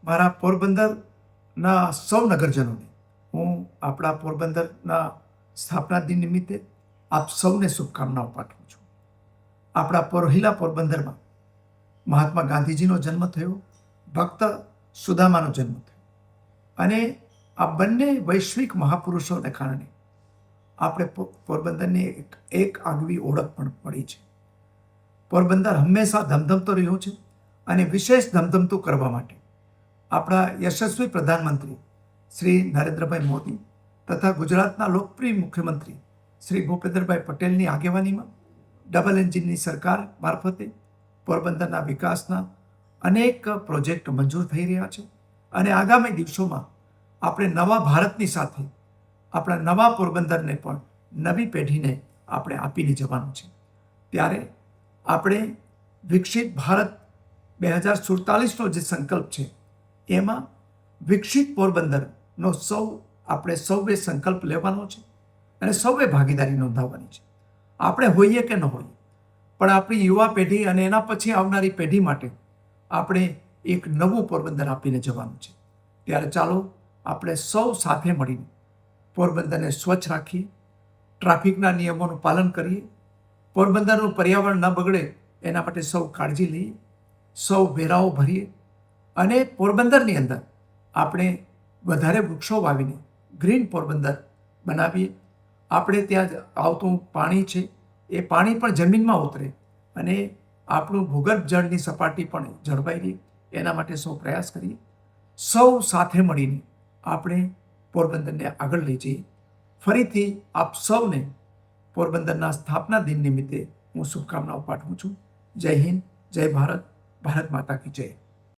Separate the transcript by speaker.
Speaker 1: મારા પોરબંદરના સૌ નગરજનોને હું આપણા પોરબંદરના સ્થાપના દિન નિમિત્તે આપ સૌને શુભકામનાઓ પાઠવું છું. આપણા પહેલા પોરબંદરમાં મહાત્મા ગાંધીજીનો જન્મ થયો, ભક્ત સુદામાનો જન્મ થયો, અને આ બંને વૈશ્વિક મહાપુરુષોને કારણે આપણે પોરબંદરને એક આગવી ઓળખ પણ મળી છે. પોરબંદર હંમેશા ધમધમતો રહ્યો છે, અને વિશેષ ધમધમતું કરવા માટે આપણા યશસ્વી પ્રધાનમંત્રી શ્રી નરેન્દ્રભાઈ મોદી તથા ગુજરાતના લોકપ્રિય મુખ્યમંત્રી શ્રી ભૂપેન્દ્રભાઈ પટેલની આગેવાનીમાં ડબલ એન્જિનની સરકાર મારફતે પોરબંદરના વિકાસના અનેક પ્રોજેક્ટ મંજૂર થઈ રહ્યા છે, અને આગામી દિવસોમાં આપણે નવા ભારતની સાથે આપણા નવા પોરબંદરને પણ નવી પેઢીને આપણે આપીને જવાનું છે. ત્યારે આપણે વિકસિત ભારત 2047નો જે સંકલ્પ છે એમાં વિકસિત પોરબંદરનો આપણે સૌએ સંકલ્પ લેવાનો છે, અને સૌએ ભાગીદારી નોંધાવવાની છે. આપણે હોઈએ કે ન હોઈએ, પણ આપણી યુવા પેઢી અને એના પછી આવનારી પેઢી માટે આપણે એક નવું પોરબંદર આપીને જવાનું છે. ત્યારે ચાલો આપણે સૌ સાથે મળીને પોરબંદરને સ્વચ્છ રાખીએ, ટ્રાફિકના નિયમોનું પાલન કરીએ, પોરબંદરનું પર્યાવરણ ન બગડે એના માટે સૌ કાળજી લઈએ, સૌ વેરાઓ ભરીએ, અને પોરબંદરની અંદર આપણે વધારે વૃક્ષો વાવીને ગ્રીન પોરબંદર બનાવીએ. આપણે ત્યાં આવતું પાણી છે એ પાણી પણ જમીનમાં ઉતરે, અને આપણું ભૂગર્ભ જળની સપાટી પણ જળવાઈ રહે, એના માટે સૌ પ્રયાસ કરીએ. સૌ સાથે મળીને આપણે પોરબંદરને આગળ લઈ જઈએ. ફરીથી આપ સૌને પોરબંદરના સ્થાપના દિન નિમિત્તે હું શુભકામનાઓ પાઠવું છું. જય હિન્દ, જય ભારત, ભારત માતા કી જય.